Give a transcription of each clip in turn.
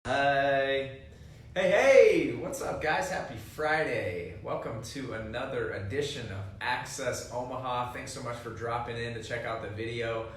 Hi. Hey, what's up, guys? Happy Friday. Welcome to another edition of Access Omaha. Thanks so much for dropping in to check out the video.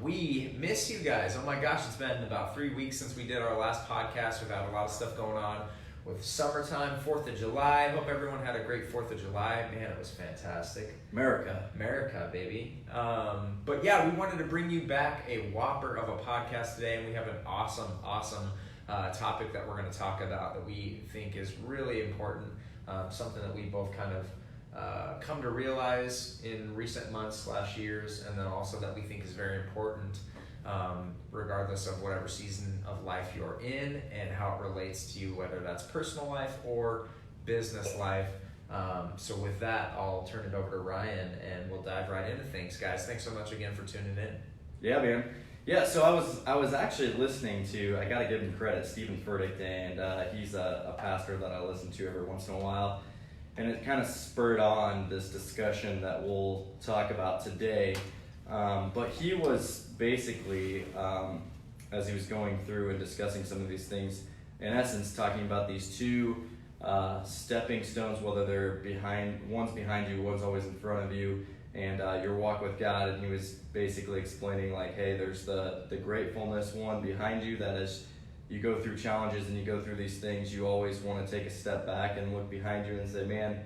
We miss you guys. Oh my gosh, it's been about 3 weeks since we did our last podcast. We've had a lot of stuff going on with summertime, 4th of July. Hope everyone had a great 4th of July. Man, it was fantastic. America, baby. But yeah, we wanted to bring you back a whopper of a podcast today, and we have an awesome topic that we're going to talk about that we think is really important, something that we both kind of come to realize in recent months / years, and then also that we think is very important regardless of whatever season of life you're in and how it relates to you, whether that's personal life or business life. So with that, I'll turn it over to Ryan and we'll dive right into things. Guys, thanks so much again for tuning in. Yeah, man. Yeah, so I was actually listening to, I got to give him credit, Stephen Furtick, and he's a pastor that I listen to every once in a while. And it kind of spurred on this discussion that we'll talk about today. But he was basically, as he was going through and discussing some of these things, in essence talking about these two stepping stones, whether they're one's behind you, one's always in front of you, and your walk with God. And he was basically explaining like, hey, there's the gratefulness one behind you, that as you go through challenges and you go through these things, you always want to take a step back and look behind you and say, man,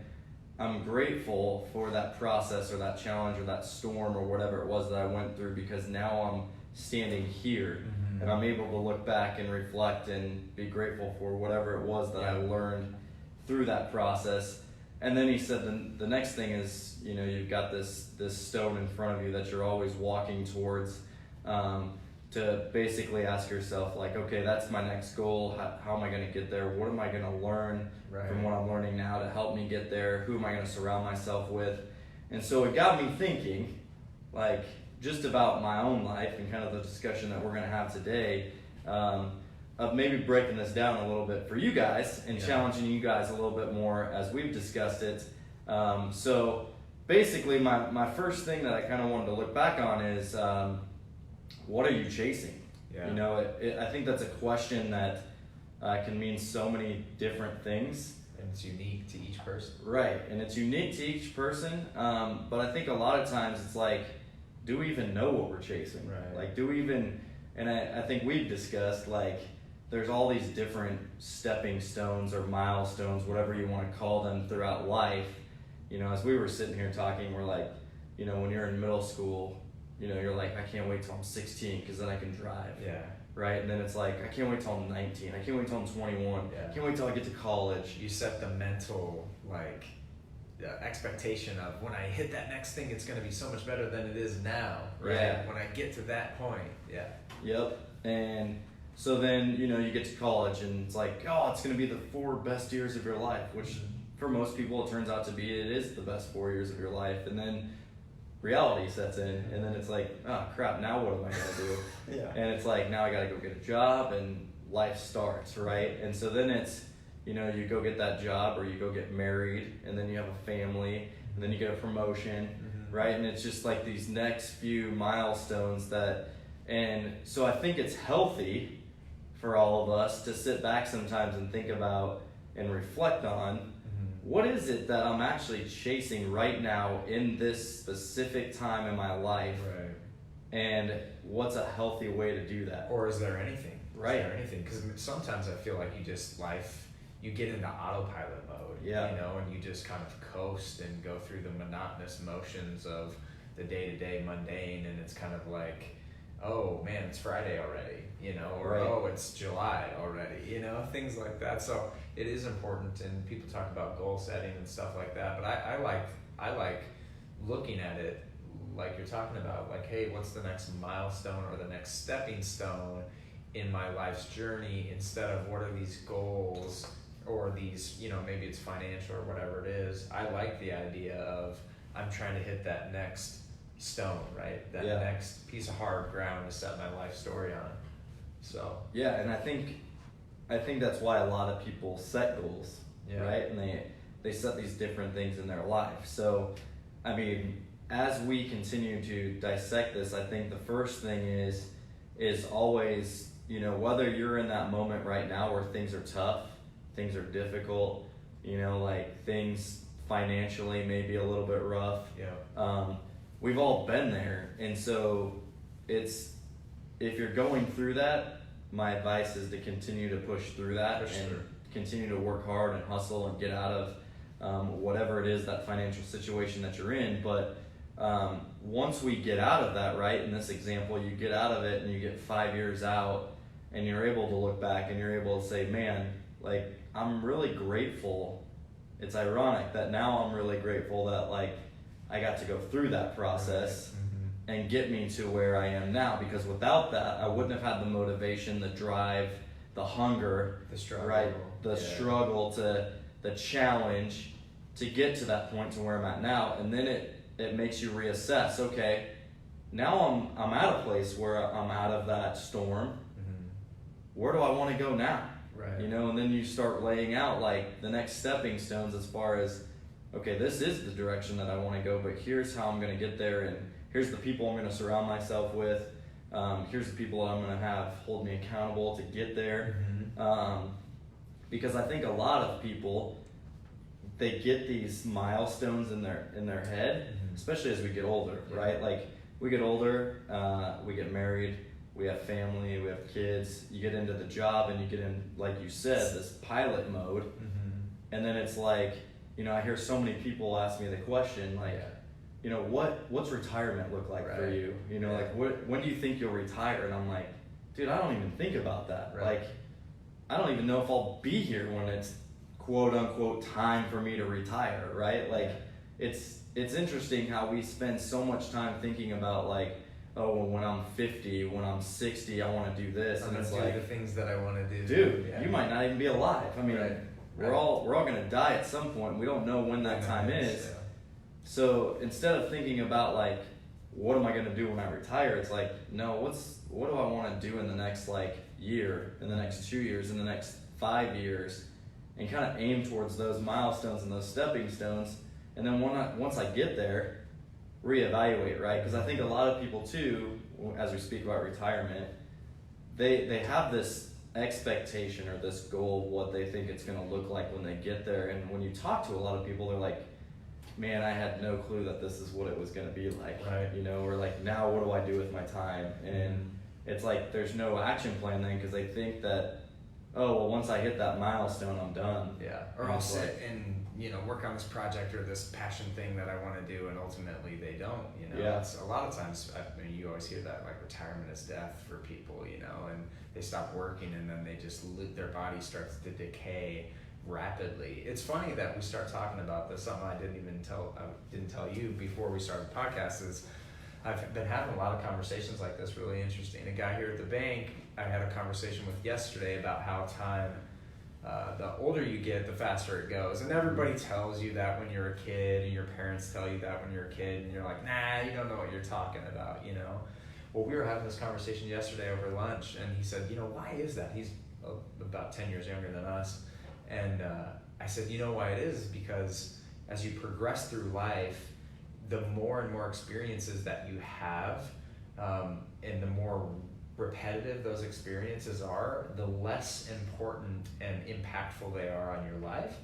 I'm grateful for that process or that challenge or that storm or whatever it was that I went through, because now I'm standing here and I'm able to look back and reflect and be grateful for whatever it was that I learned through that process. And then he said the next thing is, you know, you've got this stone in front of you that you're always walking towards, to basically ask yourself like, okay, that's my next goal. How am I going to get there? What am I going to learn from what I'm learning now to help me get there? Who am I going to surround myself with? And so it got me thinking, like, just about my own life and kind of the discussion that we're going to have today, of maybe breaking this down a little bit for you guys and challenging you guys a little bit more as we've discussed it. So basically my first thing that I kind of wanted to look back on is, what are you chasing? Yeah. You know, I think that's a question that can mean so many different things. And it's unique to each person. Right, and it's unique to each person. But I think a lot of times it's like, do we even know what we're chasing? Right. Like, do we even, and I think we've discussed, like, there's all these different stepping stones or milestones, whatever you want to call them, throughout life. You know, as we were sitting here talking, we're like, you know, when you're in middle school, you know, you're like, I can't wait till I'm 16 because then I can drive. Yeah. Right? And then it's like, I can't wait till I'm 19. I can't wait till I'm 21. Yeah. I can't wait till I get to college. You set the mental, like, expectation of when I hit that next thing, it's going to be so much better than it is now. Right? Yeah. When I get to that point. Yeah. Yep. And so then, you know, you get to college and it's like, oh, it's going to be the 4 best years of your life, which for most people it turns out to be, it is the best 4 years of your life. And then reality sets in, and then it's like, oh crap, now what am I gonna do? Yeah. And it's like, now I gotta go get a job and life starts, right? And so then it's, you know, you go get that job or you go get married and then you have a family and then you get a promotion, right? And it's just like these next few milestones and so I think it's healthy for all of us to sit back sometimes and think about and reflect on, what is it that I'm actually chasing right now in this specific time in my life? Right. And what's a healthy way to do that? Or is there anything? Right. Is there anything? Because sometimes I feel like you get into autopilot mode. Yeah. You know, and you just kind of coast and go through the monotonous motions of the day-to-day mundane, and it's kind of like, oh man, it's Friday already, you know, or oh, it's July already, you know, things like that. So it is important, and people talk about goal setting and stuff like that, but I like looking at it like you're talking about, like, hey, what's the next milestone or the next stepping stone in my life's journey, instead of what are these goals or these, you know, maybe it's financial or whatever it is. I like the idea of, I'm trying to hit that next stone, right? That next piece of hard ground to set my life story on. So yeah, and I think that's why a lot of people set goals, right? And they set these different things in their life. So I mean, as we continue to dissect this, I think the first thing is always, whether you're in that moment right now where things are tough, things are difficult, like things financially may be a little bit rough. We've all been there. And so if you're going through that, my advice is to continue to push through that continue to work hard and hustle and get out of whatever it is, that financial situation that you're in. But once we get out of that, right, in this example, you get out of it and you get 5 years out and you're able to look back and you're able to say, man, like, I'm really grateful. It's ironic that now I'm really grateful that, like, I got to go through that process and get me to where I am now, because without that, I wouldn't have had the motivation, the drive, the hunger, the struggle, right? The struggle, the challenge to get to that point to where I'm at now. And then it makes you reassess. Okay, now I'm at a place where I'm out of that storm. Where do I want to go now? Right. And then you start laying out like the next stepping stones as far as, okay, this is the direction that I want to go, but here's how I'm going to get there, and here's the people I'm going to surround myself with. Here's the people that I'm going to have hold me accountable to get there. Because I think a lot of people, they get these milestones in their head, especially as we get older, right? Like, we get older, we get married, we have family, we have kids, you get into the job and you get in, like you said, this pilot mode. And then it's like, I hear so many people ask me the question, like, what's retirement look like for you? Like, when do you think you'll retire? And I'm like, dude, I don't even think about that. Like, I don't even know if I'll be here when it's quote unquote time for me to retire, right? Like, it's interesting how we spend so much time thinking about, like, oh, well, when I'm 50, when I'm 60, I want to do this. I'm and it's gonna like, do the things that I want to do. Dude, you might not even be alive. I mean, we're all gonna die at some point. We don't know when that time is. So instead of thinking about, like, what am I gonna do when I retire, it's like, no, what do I want to do in the next, like, year, in the next 2 years, in the next 5 years, and kind of aim towards those milestones and those stepping stones. And then once I get there, reevaluate, right? Because I think a lot of people too, as we speak about retirement, they have this expectation or this goal of what they think it's going to look like when they get there. And when you talk to a lot of people, they're like, man, I had no clue that this is what it was going to be like, right? Or like, now what do I do with my time? And it's like there's no action plan then, because they think that, oh, well, once I hit that milestone, I'm done. Or I'll sit and work on this project or this passion thing that I want to do, and ultimately they don't. It's a lot of times. I mean, you always hear that, like, retirement is death for people. And they stop working, and then they just their body starts to decay rapidly. It's funny that we start talking about this. Something I didn't tell you before we started the podcast is, I've been having a lot of conversations like this, really interesting. A guy here at the bank I had a conversation with yesterday about how time, the older you get, the faster it goes. And everybody tells you that when you're a kid, and your parents tell you that when you're a kid, and you're like, nah, you don't know what you're talking about, Well, we were having this conversation yesterday over lunch, and he said, why is that? He's about 10 years younger than us. And I said, why it is? Because as you progress through life, the more and more experiences that you have, and the more repetitive those experiences are, the less important and impactful they are on your life,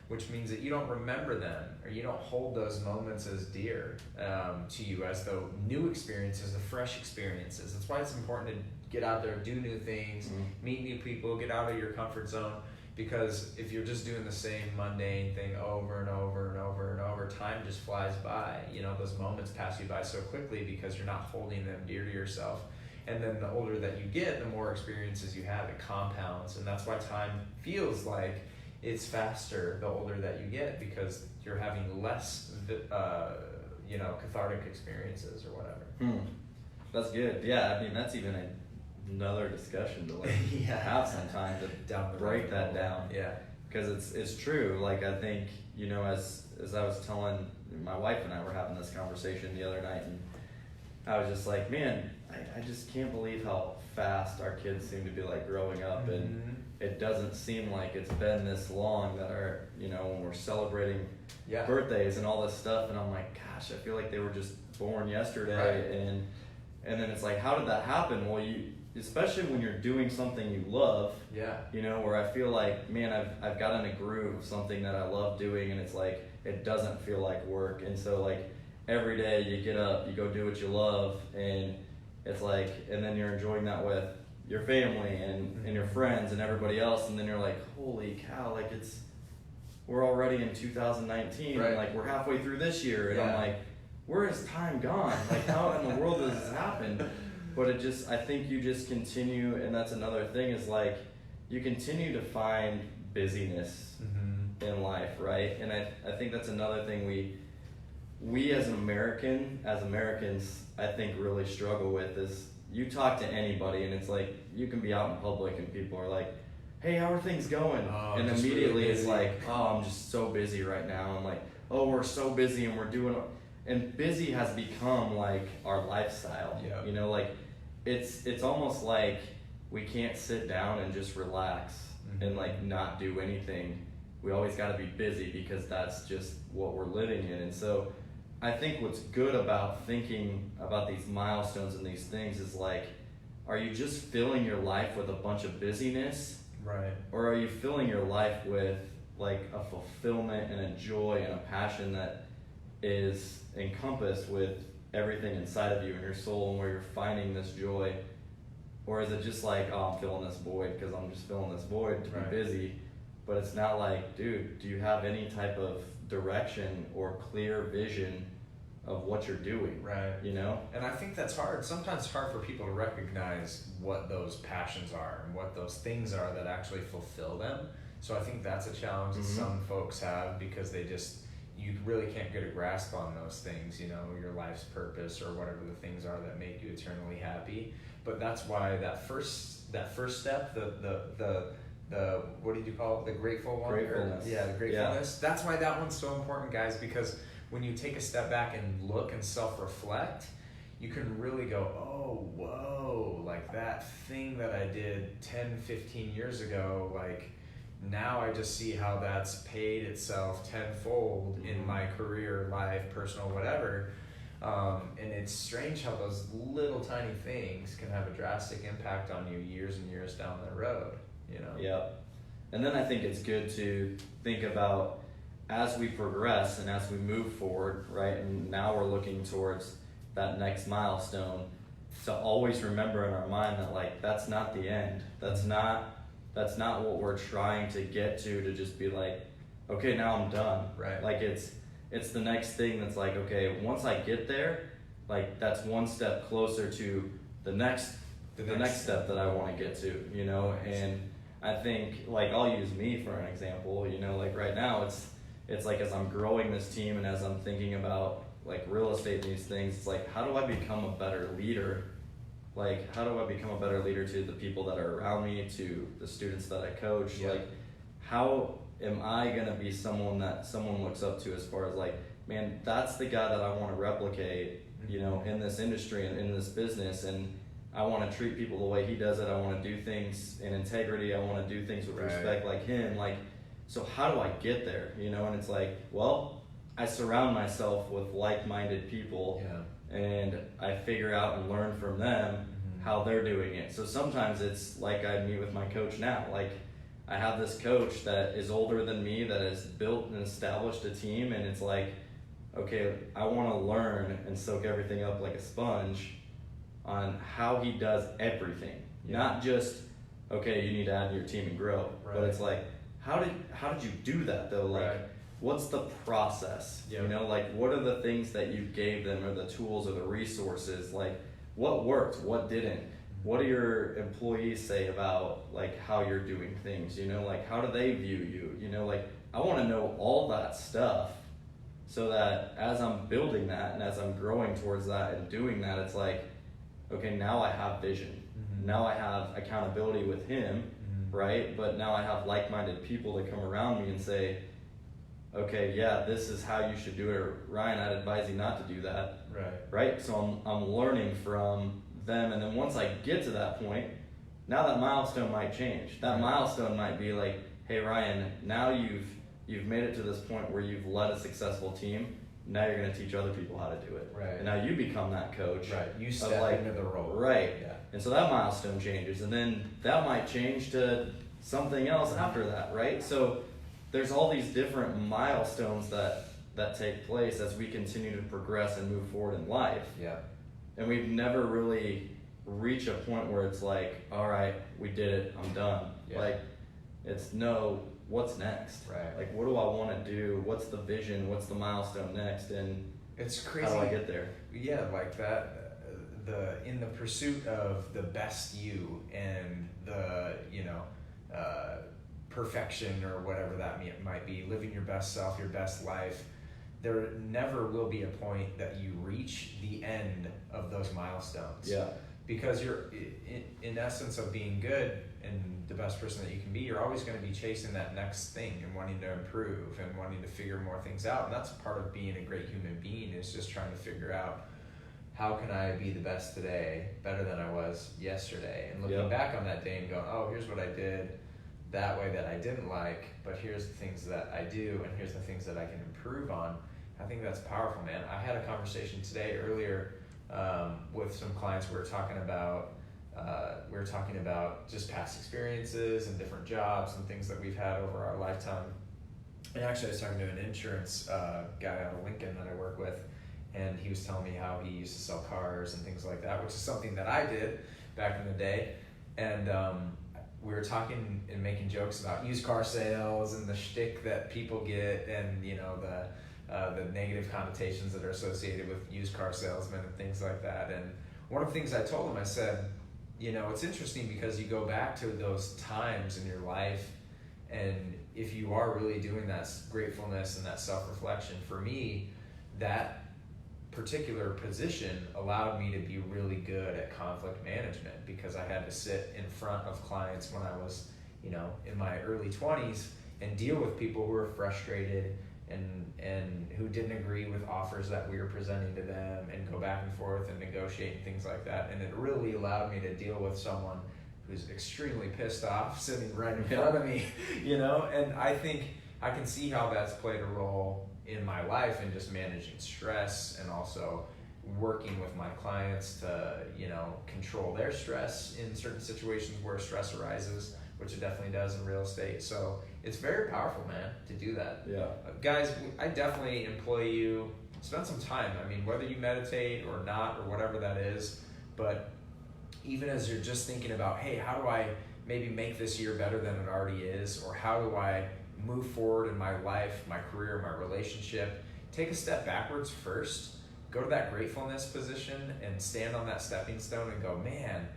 which means that you don't remember them, or you don't hold those moments as dear to you as the new experiences, the fresh experiences. That's why it's important to get out there, do new things, meet new people, get out of your comfort zone. Because if you're just doing the same mundane thing over and over and over and over, time just flies by. Those moments pass you by so quickly because you're not holding them dear to yourself. And then the older that you get, the more experiences you have, it compounds. And that's why time feels like it's faster the older that you get, because you're having less, cathartic experiences or whatever. That's good. Yeah, I mean, that's even another discussion to have sometime to break that down. Yeah, because it's true. Like, I think as I was telling my wife, and I were having this conversation the other night, and I was just like, man, I just can't believe how fast our kids seem to be, like, growing up, and it doesn't seem like it's been this long that our when we're celebrating birthdays and all this stuff, and I'm like, gosh, I feel like they were just born yesterday, and then it's like, how did that happen? Well, especially when you're doing something you love, Yeah. you know, where I feel like, man, I've got in a groove of something that I love doing, and it's like, it doesn't feel like work. And so like every day you get up, you go do what you love, and it's like, and then you're enjoying that with your family and your friends and everybody else, and then you're like, holy cow, like we're already in 2019, Right. and like we're halfway through this year, and Yeah. I'm like, where is time gone? Like, how in the world does this happen? But I think you just continue, and that's another thing, is like, you continue to find busyness in life, right? And I think that's another thing we as Americans, I think really struggle with is, you talk to anybody and it's like, you can be out in public and people are like, hey, how are things going? Oh, and just immediately really it's busy. like, oh, I'm just so busy right now. I'm like, oh, we're so busy and we're doing, and busy has become like our lifestyle. Yeah. You know, like it's almost like we can't sit down and just relax and like not do anything. We always got to be busy because that's just what we're living in. And so I think what's good about thinking about these milestones and these things is like, are you just filling your life with a bunch of busyness? Right. Or are you filling your life with like a fulfillment and a joy and a passion that is encompassed with everything inside of you and your soul, and where you're finding this joy? Or is it just like, oh, I'm filling this void because I'm just filling this void to Right. be busy? But it's not like, dude, do you have any type of direction or clear vision of what you're doing? Right. You know? And I think that's hard. Sometimes it's hard for people to recognize what those passions are and what those things are that actually fulfill them. So I think that's a challenge that some folks have, because you really can't get a grasp on those things, you know, your life's purpose or whatever the things are that make you eternally happy. But that's why that first step, the what did you call it? The grateful one? Gratefulness. Yeah, the gratefulness. That's why that one's so important, guys, because when you take a step back and look and self-reflect, you can really go, oh, whoa, like that thing that I did 10, 15 years ago, like now I just see how that's paid itself tenfold in my career, life, personal, whatever. And it's strange how those little tiny things can have a drastic impact on you years and years down the road, you know? Yep. And then I think it's good to think about, as we progress and as we move forward, right, and now we're looking towards that next milestone, to always remember in our mind that like, that's not the end. That's not what we're trying to get to just be like, okay, now I'm done. Right. Like it's the next thing that's like, okay, once I get there, like that's one step closer to the next step that I want to get to, you know? And I think, like, I'll use me for an example, you know, like right now it's like, as I'm growing this team and as I'm thinking about like real estate and these things, it's like, how do I become a better leader? Like, how do I become a better leader to the people that are around me, to the students that I coach? Yeah. Like, how am I gonna be someone that someone looks up to, as far as like, man, that's the guy that I want to replicate, you know, in this industry and in this business, and I want to treat people the way he does it. I want to do things in integrity. I want to do things with respect like him. Like, so how do I get there? You know, and it's like, well, I surround myself with like-minded people, and I figure out and learn from them how they're doing it. So sometimes it's like I meet with my coach now. Like, I have this coach that is older than me, that has built and established a team, and it's like, okay, I want to learn and soak everything up like a sponge on how he does everything. Not just, okay, you need to add to your team and grow, but it's like, how did you do that though? Like, what's the process? You know, like, what are the things that you gave them, or the tools or the resources? Like, what worked, what didn't? What do your employees say about like how you're doing things? You know, like, how do they view you? You know, like, I want to know all that stuff, so that as I'm building that and as I'm growing towards that and doing that, it's like, okay, now I have vision. Now I have accountability with him, right? But now I have like-minded people that come around me and say, okay, yeah, this is how you should do it. Or, Ryan, I'd advise you not to do that. Right? So I'm learning from them. And then once I get to that point, now that milestone might change. That milestone might be like, hey, Ryan, now you've made it to this point where you've led a successful team. now you're going to teach other people how to do it. Right. And now you become that coach. Right. You step into the role. Right. Yeah. And so that milestone changes, and then that might change to something else after that, right? So there's all these different milestones that take place as we continue to progress and move forward in life. Yeah. And we've never really reached a point where it's like, all right, we did it, I'm done. Yeah. Like, it's no, what's next? Right. Like, what do I want to do? What's the vision? What's the milestone next? And it's crazy. how do I get there? Yeah, like that. In the pursuit of the best you and the perfection or whatever that might be, living your best self, your best life, there never will be a point that you reach the end of those milestones. Yeah. Because you're in essence of being good and the best person that you can be, you're always going to be chasing that next thing and wanting to improve and wanting to figure more things out. And that's part of being a great human being, is just trying to figure out, how can I be the best today, better than I was yesterday? And looking back on that day and going, oh, here's what I did that way that I didn't like, but here's the things that I do, and here's the things that I can improve on. I think that's powerful, man. I had a conversation today earlier with some clients. We were talking about just past experiences and different jobs and things that we've had over our lifetime. And actually, I was talking to an insurance guy out of Lincoln that I work with, and he was telling me how he used to sell cars and things like that, which is something that I did back in the day. And we were talking and making jokes about used car sales and the shtick that people get, and the negative connotations that are associated with used car salesmen and things like that. And one of the things I told him, I said, it's interesting because you go back to those times in your life, and if you are really doing that gratefulness and that self-reflection, for me, that particular position allowed me to be really good at conflict management, because I had to sit in front of clients when I was, in my early 20s and deal with people who were frustrated and who didn't agree with offers that we were presenting to them, and go back and forth and negotiate and things like that. And it really allowed me to deal with someone who's extremely pissed off sitting right in front of me, and I think I can see how that's played a role in my life and just managing stress, and also working with my clients to, control their stress in certain situations where stress arises, which it definitely does in real estate. So it's very powerful, man, to do that. Yeah. Guys, I definitely employ you, spend some time. I mean, whether you meditate or not, or whatever that is, but even as you're just thinking about, hey, how do I maybe make this year better than it already is, or how do I move forward in my life, my career, my relationship, take a step backwards first, go to that gratefulness position and stand on that stepping stone and go, man,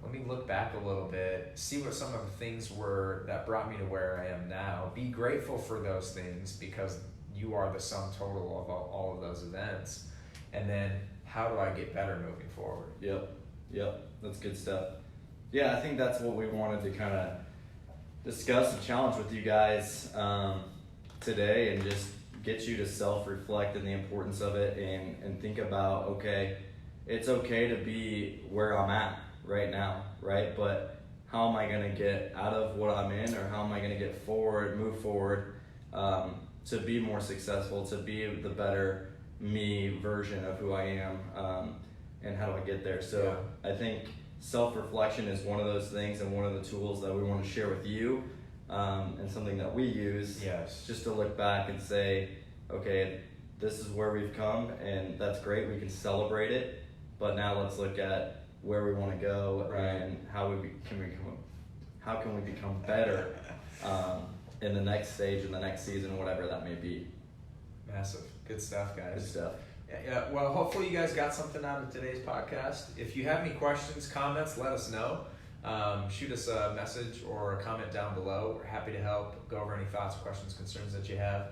let me look back a little bit, see what some of the things were that brought me to where I am now. Be grateful for those things, because you are the sum total of all of those events. And then, how do I get better moving forward? Yep, that's good stuff. Yeah, I think that's what we wanted to kind of discuss and challenge with you guys today, and just get you to self-reflect on the importance of it, and think about, okay, it's okay to be where I'm at right now, right? But how am I going to get out of what I'm in, or how am I going to move forward to be more successful, to be the better me version of who I am, and how do I get there? So I think self-reflection is one of those things, and one of the tools that we want to share with you, and something that we use, just to look back and say, okay, this is where we've come, and that's great, we can celebrate it, but now let's look at where we want to go, and how can we become better in the next stage, in the next season, whatever that may be. Massive. Good stuff, guys. Good stuff. Yeah, well, hopefully you guys got something out of today's podcast. If you have any questions, comments, let us know. Shoot us a message or a comment down below. We're happy to help, go over any thoughts, questions, concerns that you have.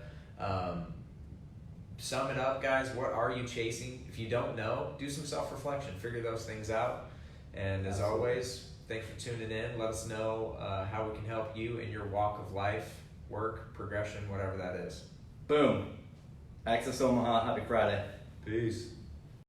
Sum it up, guys. What are you chasing? If you don't know, do some self-reflection. Figure those things out. And as always, thanks for tuning in. Let us know how we can help you in your walk of life, work, progression, whatever that is. Boom. Access Omaha. Happy Friday. Peace.